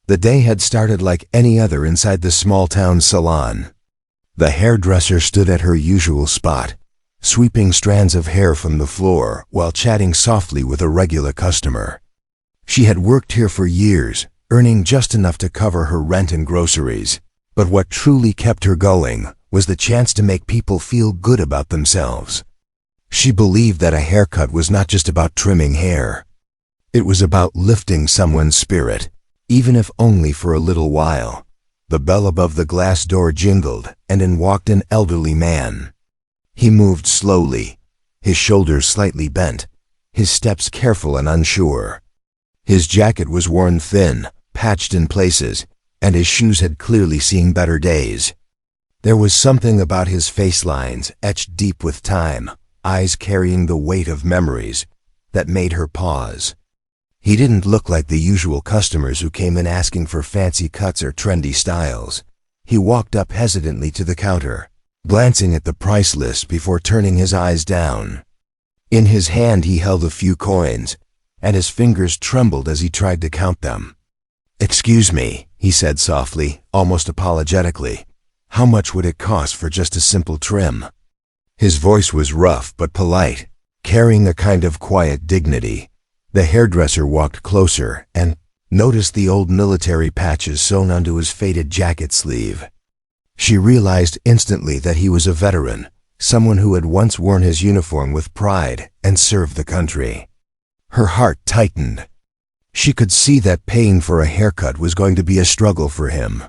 The day had started like any other inside the small-town salon. The hairdresser stood at her usual spot, sweeping strands of hair from the floor while chatting softly with a regular customer. She had worked here for years, earning just enough to cover her rent and groceries. But what truly kept her going was the chance to make people feel good about themselves. She believed that a haircut was not just about trimming hair. It was about lifting someone's spirit, even if only for a little while. The bell above the glass door jingled, and in walked an elderly man. He moved slowly, his shoulders slightly bent, his steps careful and unsure. His jacket was worn thin, patched in places, and his shoes had clearly seen better days. There was something about his face lines, etched deep with time, eyes carrying the weight of memories, that made her pause. He didn't look like the usual customers who came in asking for fancy cuts or trendy styles. He walked up hesitantly to the counter, glancing at the price list before turning his eyes down. In his hand he held a few coins, and his fingers trembled as he tried to count them. "Excuse me," he said softly, almost apologetically. "How much would it cost for just a simple trim?" His voice was rough but polite, carrying a kind of quiet dignity. The hairdresser walked closer and noticed the old military patches sewn onto his faded jacket sleeve. She realized instantly that he was a veteran, someone who had once worn his uniform with pride and served the country. Her heart tightened. She could see that paying for a haircut was going to be a struggle for him.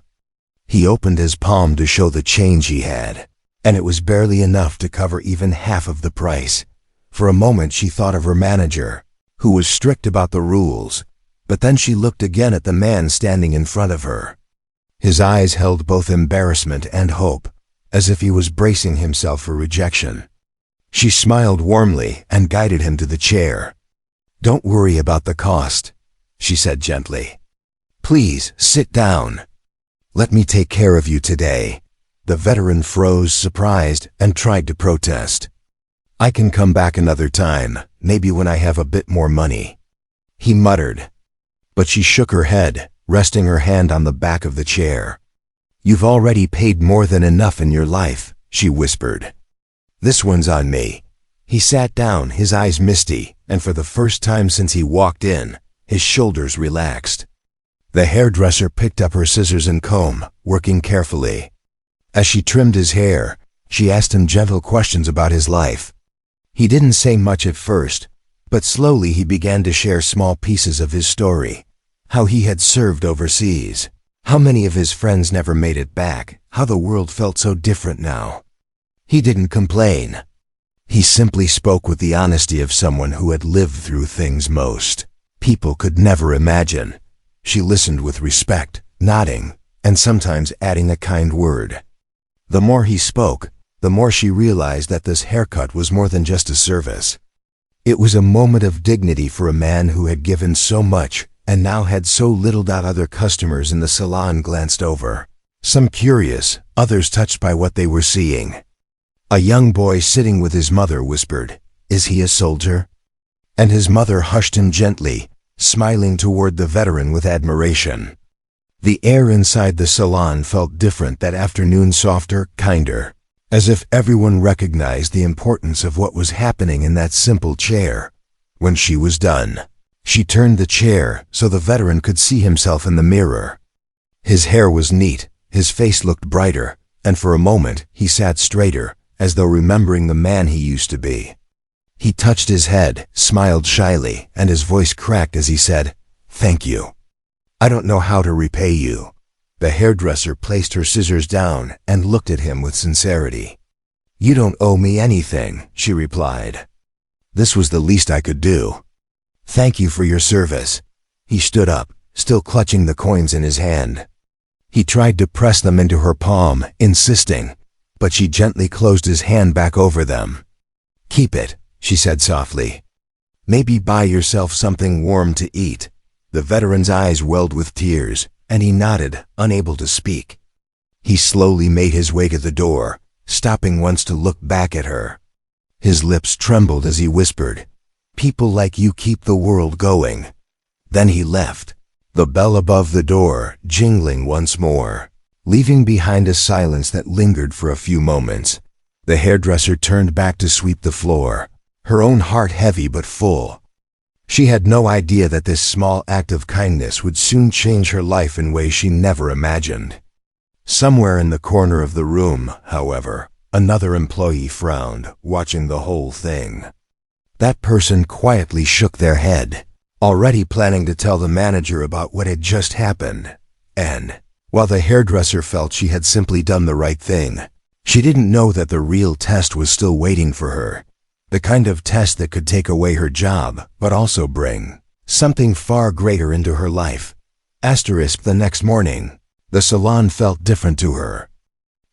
He opened his palm to show the change he had, and it was barely enough to cover even half of the price. For a moment she thought of her manager, who was strict about the rules, but then she looked again at the man standing in front of her. His eyes held both embarrassment and hope, as if he was bracing himself for rejection. She smiled warmly and guided him to the chair. "Don't worry about the cost," she said gently. "Please sit down. Let me take care of you today." The veteran froze, surprised, and tried to protest. "I can come back another time, maybe when I have a bit more money," he muttered. But she shook her head, resting her hand on the back of the chair. "You've already paid more than enough in your life," she whispered. "This one's on me." He sat down, his eyes misty, and for the first time since he walked in, his shoulders relaxed. The hairdresser picked up her scissors and comb, working carefully. As she trimmed his hair, she asked him gentle questions about his life. He didn't say much at first, but slowly he began to share small pieces of his story. How he had served overseas, how many of his friends never made it back, how the world felt so different now. He didn't complain. He simply spoke with the honesty of someone who had lived through things most people could never imagine. She listened with respect, nodding, and sometimes adding a kind word. The more he spoke, the more she realized that this haircut was more than just a service. It was a moment of dignity for a man who had given so much and now had so little that other customers in the salon glanced over, some curious, others touched by what they were seeing. A young boy sitting with his mother whispered, "Is he a soldier?" And his mother hushed him gently, smiling toward the veteran with admiration. The air inside the salon felt different that afternoon, softer, kinder, as if everyone recognized the importance of what was happening in that simple chair. When she was done, she turned the chair so the veteran could see himself in the mirror. His hair was neat, his face looked brighter, and for a moment he sat straighter, as though remembering the man he used to be. He touched his head, smiled shyly, and his voice cracked as he said, "Thank you. I don't know how to repay you." The hairdresser placed her scissors down and looked at him with sincerity. "You don't owe me anything," she replied. "This was the least I could do. Thank you for your service." He stood up, still clutching the coins in his hand. He tried to press them into her palm, insisting, but she gently closed his hand back over them. "Keep it," she said softly. "Maybe buy yourself something warm to eat." The veteran's eyes welled with tears, and he nodded, unable to speak. He slowly made his way to the door, stopping once to look back at her. His lips trembled as he whispered, "People like you keep the world going." Then he left. the bell above the door jingling once more, leaving behind a silence that lingered for a few moments. The hairdresser turned back to sweep the floor, her own heart heavy but full. She had no idea that this small act of kindness would soon change her life in ways she never imagined. Somewhere in the corner of the room, however, another employee frowned, watching the whole thing. That person quietly shook their head, already planning to tell the manager about what had just happened. And, while the hairdresser felt she had simply done the right thing, she didn't know that the real test was still waiting for her. The kind of test that could take away her job, but also bring something far greater into her life. The next morning, the salon felt different to her.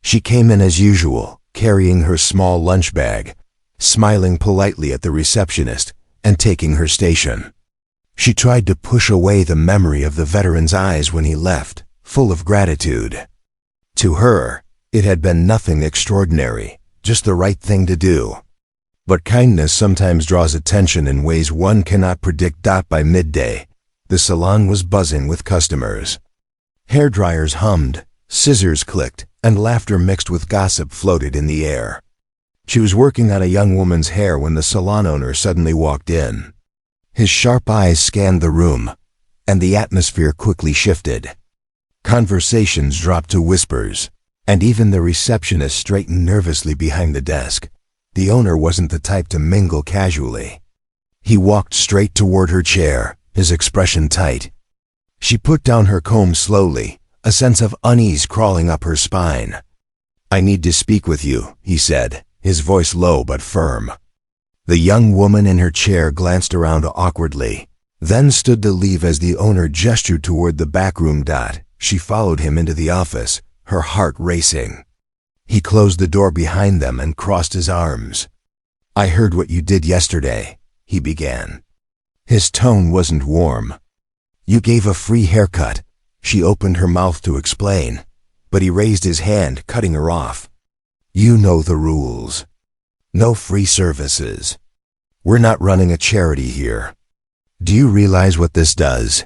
She came in as usual, carrying her small lunch bag, smiling politely at the receptionist, and taking her station. She tried to push away the memory of the veteran's eyes when he left, full of gratitude. To her, it had been nothing extraordinary, just the right thing to do. But kindness sometimes draws attention in ways one cannot predict. By midday, the salon was buzzing with customers. Hairdryers hummed, scissors clicked, and laughter mixed with gossip floated in the air. She was working on a young woman's hair when the salon owner suddenly walked in. His sharp eyes scanned the room, and the atmosphere quickly shifted. Conversations dropped to whispers, and even the receptionist straightened nervously behind the desk. The owner wasn't the type to mingle casually. He walked straight toward her chair, his expression tight. She put down her comb slowly, a sense of unease crawling up her spine. "I need to speak with you," he said, his voice low but firm. The young woman in her chair glanced around awkwardly, then stood to leave as the owner gestured toward the back room. She followed him into the office, her heart racing. He closed the door behind them and crossed his arms. "I heard what you did yesterday," he began. His tone wasn't warm. "You gave a free haircut." She opened her mouth to explain, but he raised his hand, cutting her off. "You know the rules. No free services. We're not running a charity here. Do you realize what this does?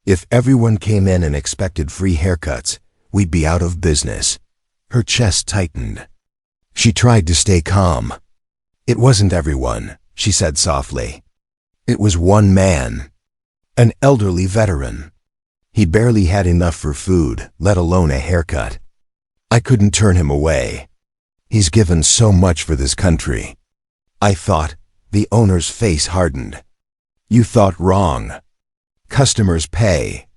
If everyone came in and expected free haircuts, we'd be out of business." Her chest tightened. She tried to stay calm. "It wasn't everyone," she said softly. "It was one man. An elderly veteran. He barely had enough for food, let alone a haircut. I couldn't turn him away. He's given so much for this country." I thought. The owner's face hardened. "You thought wrong. Customers pay.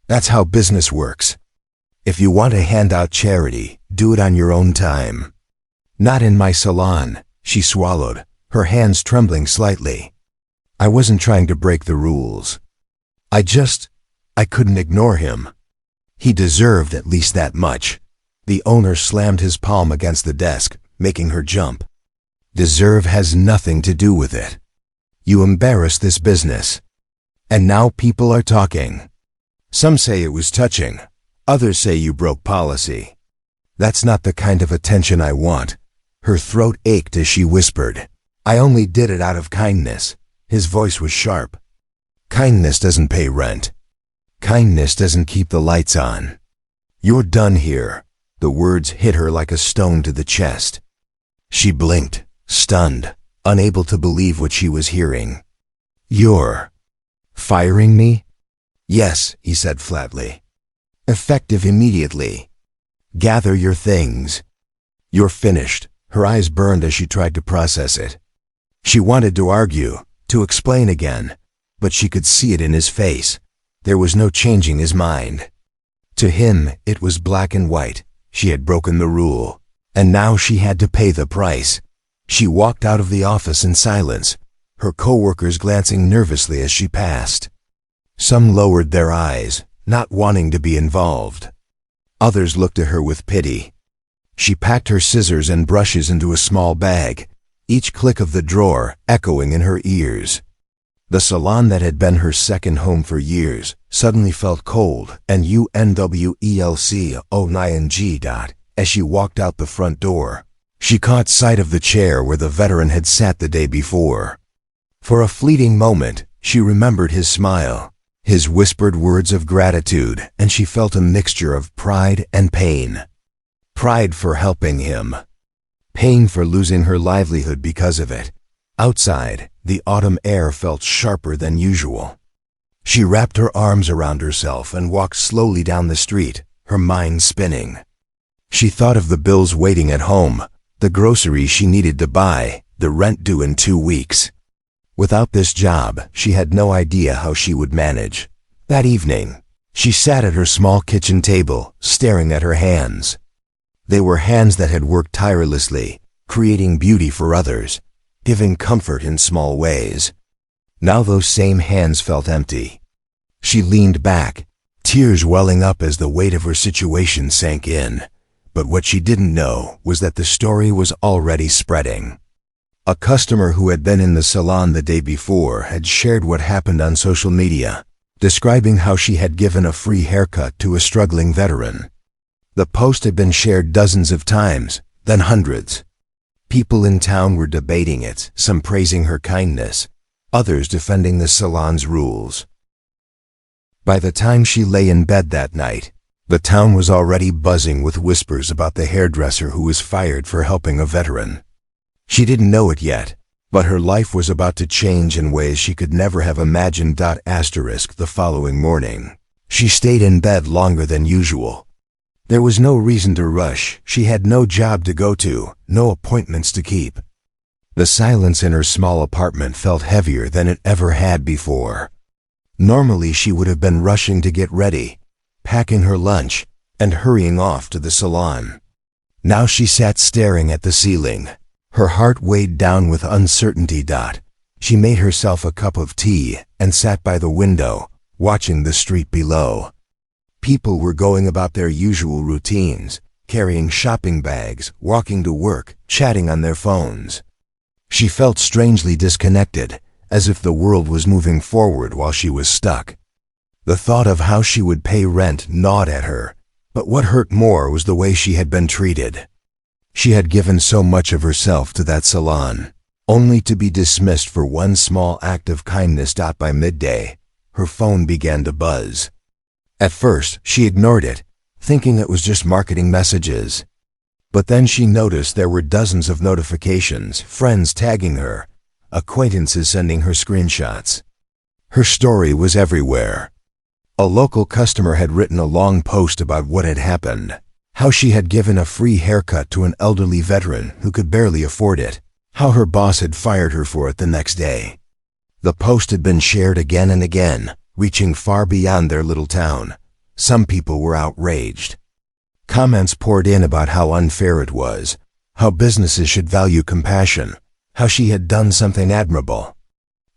That's how business works. If you want to hand out charity, do it on your own time. Not in my salon." She swallowed, her hands trembling slightly. "I wasn't trying to break the rules. I couldn't ignore him. He deserved at least that much." The owner slammed his palm against the desk, making her jump. "Deserve has nothing to do with it. You embarrassed this business. And now people are talking. Some say it was touching. Others say you broke policy. That's not the kind of attention I want." Her throat ached as she whispered, "I only did it out of kindness." His voice was sharp. "Kindness doesn't pay rent. Kindness doesn't keep the lights on. You're done here." The words hit her like a stone to the chest. She blinked, stunned, unable to believe what she was hearing. "You're firing me?" "Yes," he said flatly. "Effective immediately. Gather your things. You're finished." Her eyes burned as she tried to process it. She wanted to argue, to explain again, but she could see it in his face. There was no changing his mind. To him, it was black and white. She had broken the rule, and now she had to pay the price. She walked out of the office in silence, her coworkers glancing nervously as she passed. Some lowered their eyes, not wanting to be involved. Others looked at her with pity. She packed her scissors and brushes into a small bag, each click of the drawer echoing in her ears. The salon that had been her second home for years suddenly felt cold and unwelcoming. As she walked out the front door, she caught sight of the chair where the veteran had sat the day before. For a fleeting moment, she remembered his smile, His whispered words of gratitude, and she felt a mixture of pride and pain. Pride for helping him. Pain for losing her livelihood because of it. Outside, the autumn air felt sharper than usual. She wrapped her arms around herself and walked slowly down the street, her mind spinning. She thought of the bills waiting at home, the groceries she needed to buy, the rent due in 2 weeks. Without this job, she had no idea how she would manage. That evening, she sat at her small kitchen table, staring at her hands. They were hands that had worked tirelessly, creating beauty for others, giving comfort in small ways. Now those same hands felt empty. She leaned back, tears welling up as the weight of her situation sank in. But what she didn't know was that the story was already spreading. A customer who had been in the salon the day before had shared what happened on social media, describing how she had given a free haircut to a struggling veteran. The post had been shared dozens of times, then hundreds. People in town were debating it, some praising her kindness, others defending the salon's rules. By the time she lay in bed that night, the town was already buzzing with whispers about the hairdresser who was fired for helping a veteran. She didn't know it yet, but her life was about to change in ways she could never have imagined. The following morning, she stayed in bed longer than usual. There was no reason to rush. She had no job to go to, no appointments to keep. The silence in her small apartment felt heavier than it ever had before. Normally she would have been rushing to get ready, packing her lunch, and hurrying off to the salon. Now she sat staring at the ceiling, her heart weighed down with uncertainty. She made herself a cup of tea and sat by the window, watching the street below. People were going about their usual routines, carrying shopping bags, walking to work, chatting on their phones. She felt strangely disconnected, as if the world was moving forward while she was stuck. The thought of how she would pay rent gnawed at her, but what hurt more was the way she had been treated. She had given so much of herself to that salon, only to be dismissed for one small act of kindness. By midday, her phone began to buzz. At first, she ignored it, thinking it was just marketing messages. But then she noticed there were dozens of notifications, friends tagging her, acquaintances sending her screenshots. Her story was everywhere. A local customer had written a long post about what had happened, how she had given a free haircut to an elderly veteran who could barely afford it, how her boss had fired her for it the next day. The post had been shared again and again, reaching far beyond their little town. Some people were outraged. Comments poured in about how unfair it was, how businesses should value compassion, how she had done something admirable.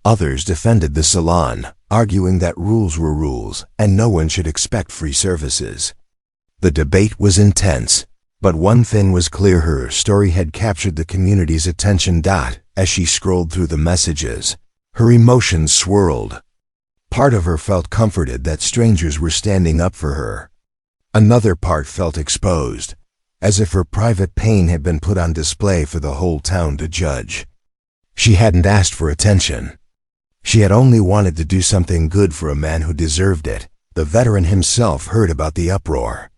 Others defended the salon, arguing that rules were rules and no one should expect free services. The debate was intense, but one thing was clear: her story had captured the community's attention. As she scrolled through the messages, her emotions swirled. Part of her felt comforted that strangers were standing up for her. Another part felt exposed, as if her private pain had been put on display for the whole town to judge. She hadn't asked for attention. She had only wanted to do something good for a man who deserved it. The veteran himself heard about the uproar.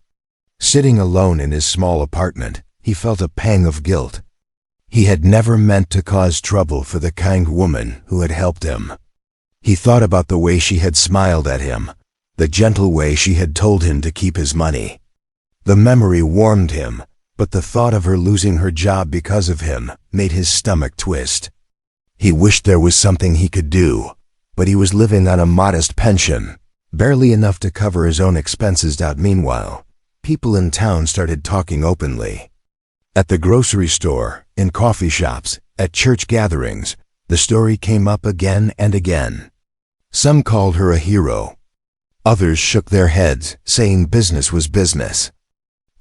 Sitting alone in his small apartment, he felt a pang of guilt. He had never meant to cause trouble for the kind woman who had helped him. He thought about the way she had smiled at him, the gentle way she had told him to keep his money. The memory warmed him, but the thought of her losing her job because of him made his stomach twist. He wished there was something he could do, but he was living on a modest pension, barely enough to cover his own expenses. Meanwhile, people in town started talking openly. At the grocery store, in coffee shops, at church gatherings, the story came up again and again. Some called her a hero. Others shook their heads, saying business was business.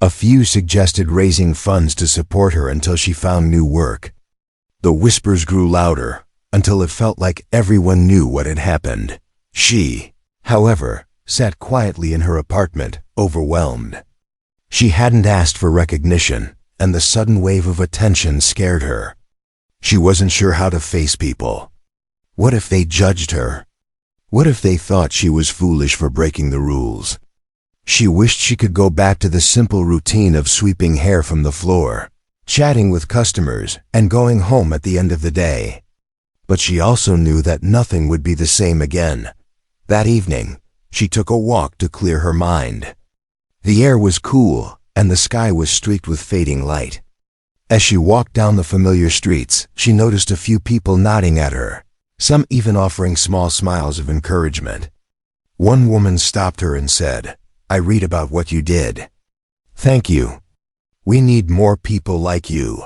A few suggested raising funds to support her until she found new work. The whispers grew louder, until it felt like everyone knew what had happened. She, however, sat quietly in her apartment, overwhelmed. She hadn't asked for recognition, and the sudden wave of attention scared her. She wasn't sure how to face people. What if they judged her? What if they thought she was foolish for breaking the rules? She wished she could go back to the simple routine of sweeping hair from the floor, chatting with customers, and going home at the end of the day. But she also knew that nothing would be the same again. That evening, she took a walk to clear her mind. The air was cool, and the sky was streaked with fading light. As she walked down the familiar streets, she noticed a few people nodding at her, some even offering small smiles of encouragement. One woman stopped her and said, "I read about what you did. Thank you. We need more people like you."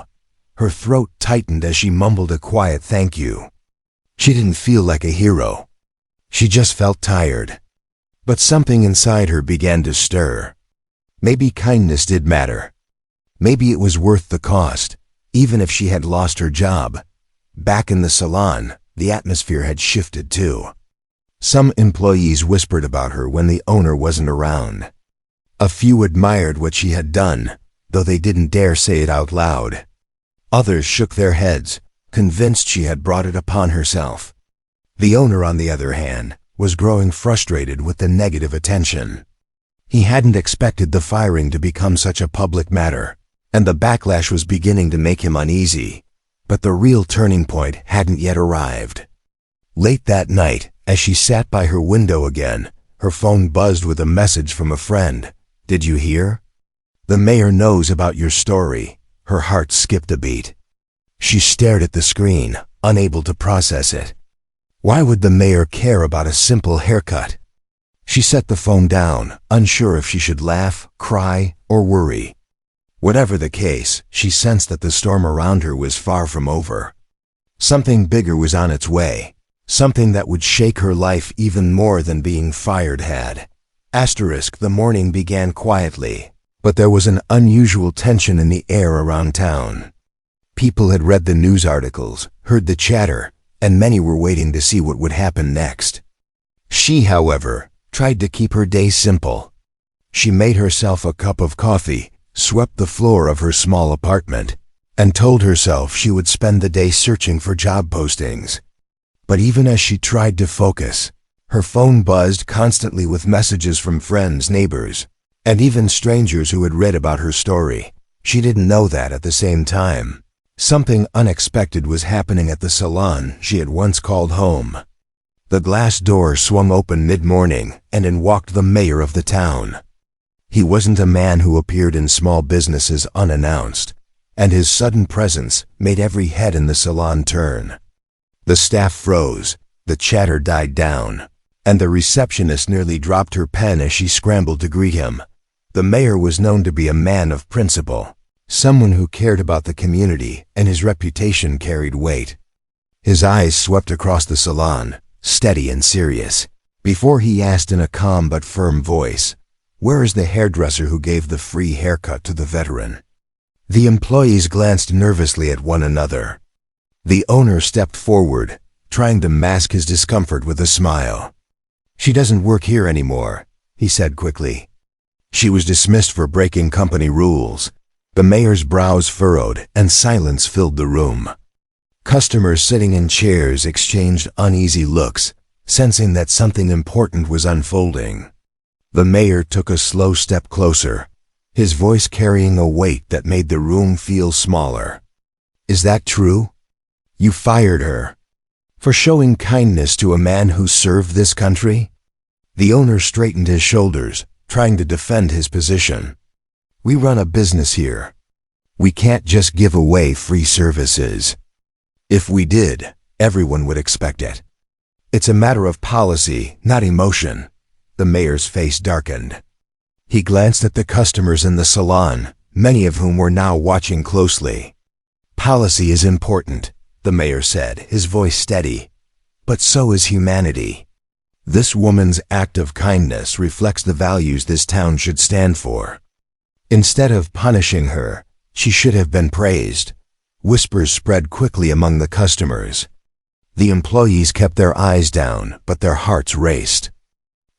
Her throat tightened as she mumbled a quiet thank you. She didn't feel like a hero. She just felt tired. But something inside her began to stir. Maybe kindness did matter. Maybe it was worth the cost, even if she had lost her job. Back in the salon, the atmosphere had shifted too. Some employees whispered about her when the owner wasn't around. A few admired what she had done, though they didn't dare say it out loud. Others shook their heads, convinced she had brought it upon herself. The owner, on the other hand, was growing frustrated with the negative attention. He hadn't expected the firing to become such a public matter, and the backlash was beginning to make him uneasy. But the real turning point hadn't yet arrived. Late that night, as she sat by her window again, her phone buzzed with a message from a friend. "Did you hear? The mayor knows about your story." Her heart skipped a beat. She stared at the screen, unable to process it. Why would the mayor care about a simple haircut? She set the phone down, unsure if she should laugh, cry, or worry. Whatever the case, she sensed that the storm around her was far from over. Something bigger was on its way, something that would shake her life even more than being fired had. The morning began quietly, but there was an unusual tension in the air around town. People had read the news articles, heard the chatter, and many were waiting to see what would happen next. She, however, tried to keep her day simple. She made herself a cup of coffee, swept the floor of her small apartment, and told herself she would spend the day searching for job postings. But even as she tried to focus, her phone buzzed constantly with messages from friends, neighbors, and even strangers who had read about her story. She didn't know that at the same time. Something unexpected was happening at the salon she had once called home. The glass door swung open mid-morning, and in walked the mayor of the town. He wasn't a man who appeared in small businesses unannounced, and his sudden presence made every head in the salon turn. The staff froze, the chatter died down, and the receptionist nearly dropped her pen as she scrambled to greet him. The mayor was known to be a man of principle, someone who cared about the community, and his reputation carried weight. His eyes swept across the salon, steady and serious, before he asked in a calm but firm voice, "Where is the hairdresser who gave the free haircut to the veteran?" The employees glanced nervously at one another. The owner stepped forward, trying to mask his discomfort with a smile. "She doesn't work here anymore," he said quickly. She was dismissed for breaking company rules. The mayor's brows furrowed, and silence filled the room. Customers sitting in chairs exchanged uneasy looks, sensing that something important was unfolding. The mayor took a slow step closer, his voice carrying a weight that made the room feel smaller. "Is that true? You fired her for showing kindness to a man who served this country?" The owner straightened his shoulders, trying to defend his position. "We run a business here. We can't just give away free services. If we did, everyone would expect it. It's a matter of policy, not emotion." The mayor's face darkened. He glanced at the customers in the salon, many of whom were now watching closely. "Policy is important," the mayor said, his voice steady. "But so is humanity. This woman's act of kindness reflects the values this town should stand for. Instead of punishing her, she should have been praised." Whispers spread quickly among the customers. The employees kept their eyes down, but their hearts raced.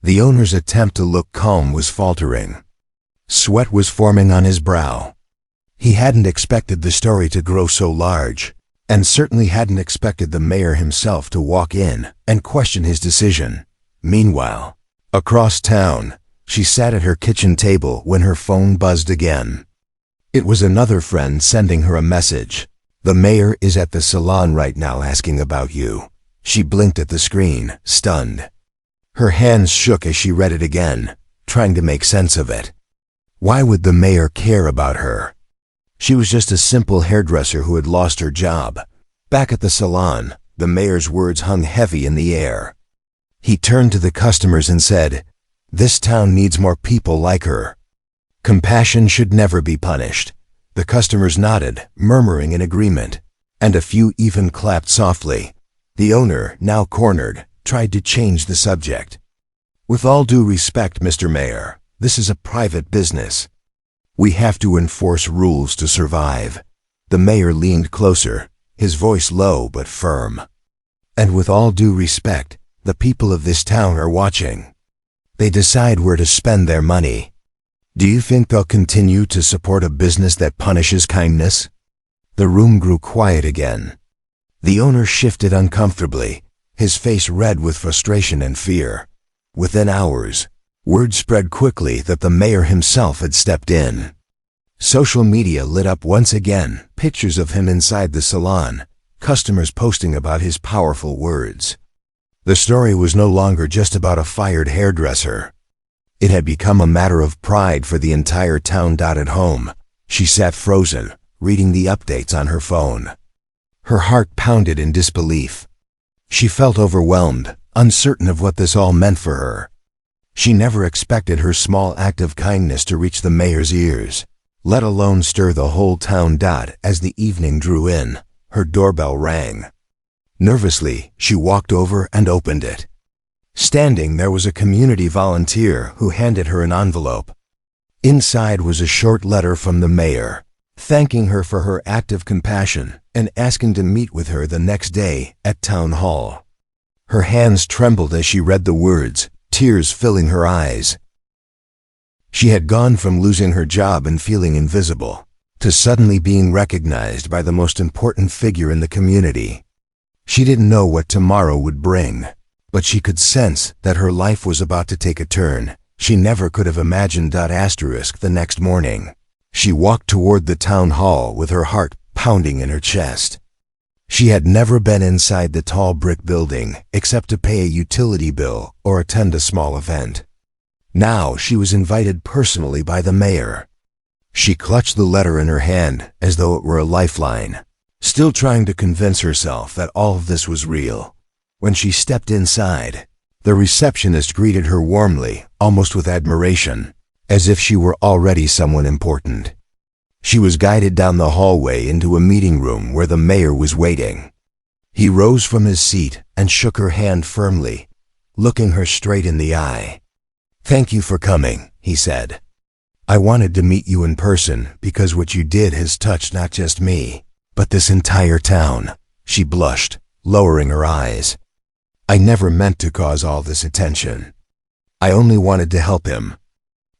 The owner's attempt to look calm was faltering. Sweat was forming on his brow. He hadn't expected the story to grow so large, and certainly hadn't expected the mayor himself to walk in and question his decision. Meanwhile, across town, she sat at her kitchen table when her phone buzzed again. It was another friend sending her a message. "The mayor is at the salon right now asking about you." She blinked at the screen, stunned. Her hands shook as she read it again, trying to make sense of it. Why would the mayor care about her? She was just a simple hairdresser who had lost her job. Back at the salon, the mayor's words hung heavy in the air. He turned to the customers and said, "This town needs more people like her. Compassion should never be punished." The customers nodded, murmuring in agreement, and a few even clapped softly. The owner, now cornered, tried to change the subject. "With all due respect, Mr. Mayor, this is a private business. We have to enforce rules to survive." The mayor leaned closer, his voice low but firm. "And with all due respect, the people of this town are watching. They decide where to spend their money. Do you think they'll continue to support a business that punishes kindness?" The room grew quiet again. The owner shifted uncomfortably, his face red with frustration and fear. Within hours, word spread quickly that the mayor himself had stepped in. Social media lit up once again, pictures of him inside the salon, customers posting about his powerful words. The story was no longer just about a fired hairdresser. It had become a matter of pride for the entire town. At home, she sat frozen, reading the updates on her phone. Her heart pounded in disbelief. She felt overwhelmed, uncertain of what this all meant for her. She never expected her small act of kindness to reach the mayor's ears, let alone stir the whole town. As the evening drew in, her doorbell rang. Nervously, she walked over and opened it. Standing there was a community volunteer who handed her an envelope. Inside was a short letter from the mayor, thanking her for her act of compassion and asking to meet with her the next day at town hall. Her hands trembled as she read the words, tears filling her eyes. She had gone from losing her job and feeling invisible to suddenly being recognized by the most important figure in the community. She didn't know what tomorrow would bring, but she could sense that her life was about to take a turn she never could have imagined. The next morning, she walked toward the town hall with her heart pounding in her chest. She had never been inside the tall brick building except to pay a utility bill or attend a small event. Now she was invited personally by the mayor. She clutched the letter in her hand as though it were a lifeline, still trying to convince herself that all of this was real. When she stepped inside, the receptionist greeted her warmly, almost with admiration, as if she were already someone important. She was guided down the hallway into a meeting room where the mayor was waiting. He rose from his seat and shook her hand firmly, looking her straight in the eye. "Thank you for coming," he said. "I wanted to meet you in person because what you did has touched not just me, but this entire town." She blushed, lowering her eyes. "I never meant to cause all this attention. I only wanted to help him."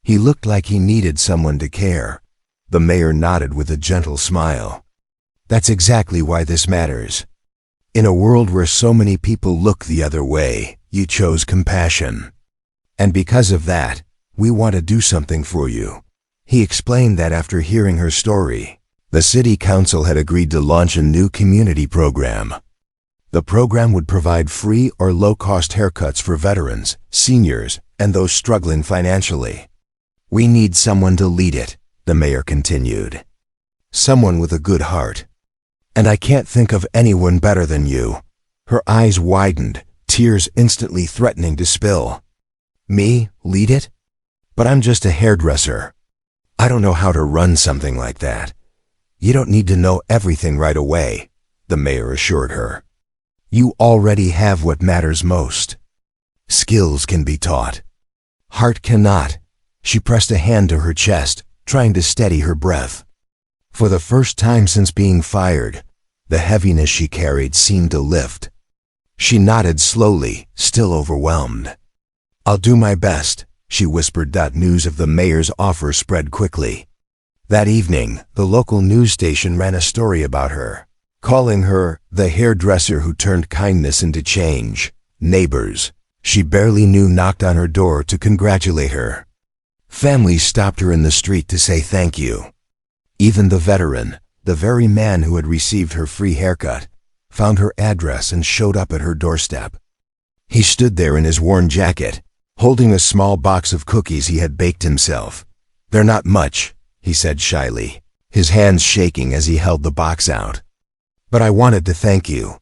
He looked like he needed someone to care. The mayor nodded with a gentle smile. "That's exactly why this matters. In a world where so many people look the other way, you chose compassion. And because of that, we want to do something for you." He explained that after hearing her story, the city council had agreed to launch a new community program. The program would provide free or low-cost haircuts for veterans, seniors, and those struggling financially. "We need someone to lead it," the mayor continued. "Someone with a good heart. And I can't think of anyone better than you." Her eyes widened, tears instantly threatening to spill. "Me, lead it? But I'm just a hairdresser. I don't know how to run something like that." "You don't need to know everything right away," the mayor assured her. "You already have what matters most. Skills can be taught. Heart cannot." She pressed a hand to her chest, trying to steady her breath. For the first time since being fired, the heaviness she carried seemed to lift. She nodded slowly, still overwhelmed. "I'll do my best," she whispered. News of the mayor's offer spread quickly. That evening, the local news station ran a story about her, calling her the hairdresser who turned kindness into change. Neighbors, she barely knew knocked on her door to congratulate her. Families stopped her in the street to say thank you. Even the veteran, the very man who had received her free haircut, found her address and showed up at her doorstep. He stood there in his worn jacket, holding a small box of cookies he had baked himself. "They're not much," he said shyly, his hands shaking as he held the box out. "But I wanted to thank you.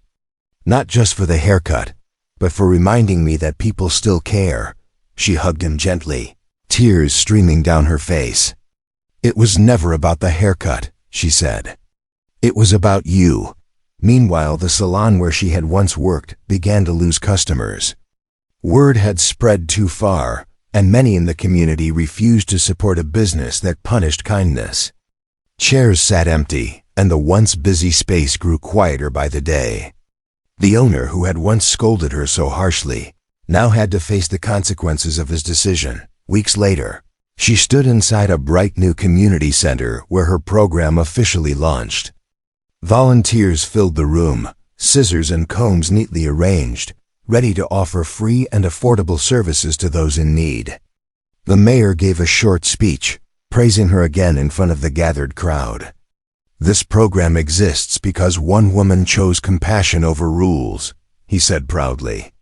Not just for the haircut, but for reminding me that people still care." She hugged him gently, tears streaming down her face. "It was never about the haircut," she said. "It was about you." Meanwhile, the salon where she had once worked began to lose customers. Word had spread too far, and many in the community refused to support a business that punished kindness. Chairs sat empty, and the once busy space grew quieter by the day. The owner, who had once scolded her so harshly, now had to face the consequences of his decision. Weeks later, she stood inside a bright new community center where her program officially launched. Volunteers filled the room, scissors and combs neatly arranged, ready to offer free and affordable services to those in need. The mayor gave a short speech, praising her again in front of the gathered crowd. "This program exists because one woman chose compassion over rules," he said proudly.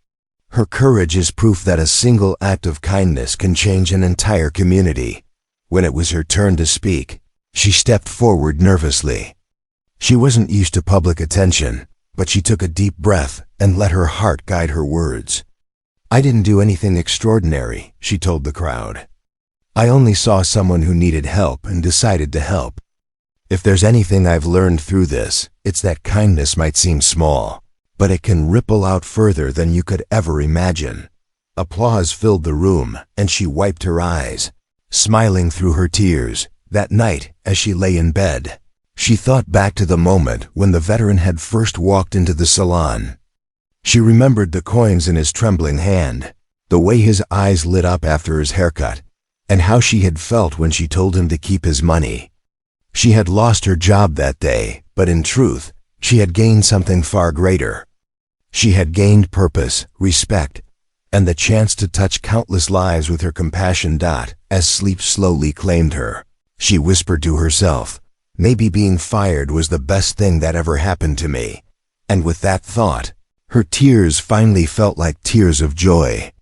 "Her courage is proof that a single act of kindness can change an entire community." When it was her turn to speak, she stepped forward nervously. She wasn't used to public attention, but she took a deep breath and let her heart guide her words. "I didn't do anything extraordinary," she told the crowd. "I only saw someone who needed help and decided to help. If there's anything I've learned through this, it's that kindness might seem small, but it can ripple out further than you could ever imagine." Applause filled the room, and she wiped her eyes, smiling through her tears. That night, as she lay in bed, she thought back to the moment when the veteran had first walked into the salon. She remembered the coins in his trembling hand, the way his eyes lit up after his haircut, and how she had felt when she told him to keep his money. She had lost her job that day, but in truth, she had gained something far greater. She had gained purpose, respect, and the chance to touch countless lives with her compassion. As sleep slowly claimed her, she whispered to herself, "Maybe being fired was the best thing that ever happened to me." And with that thought, her tears finally felt like tears of joy.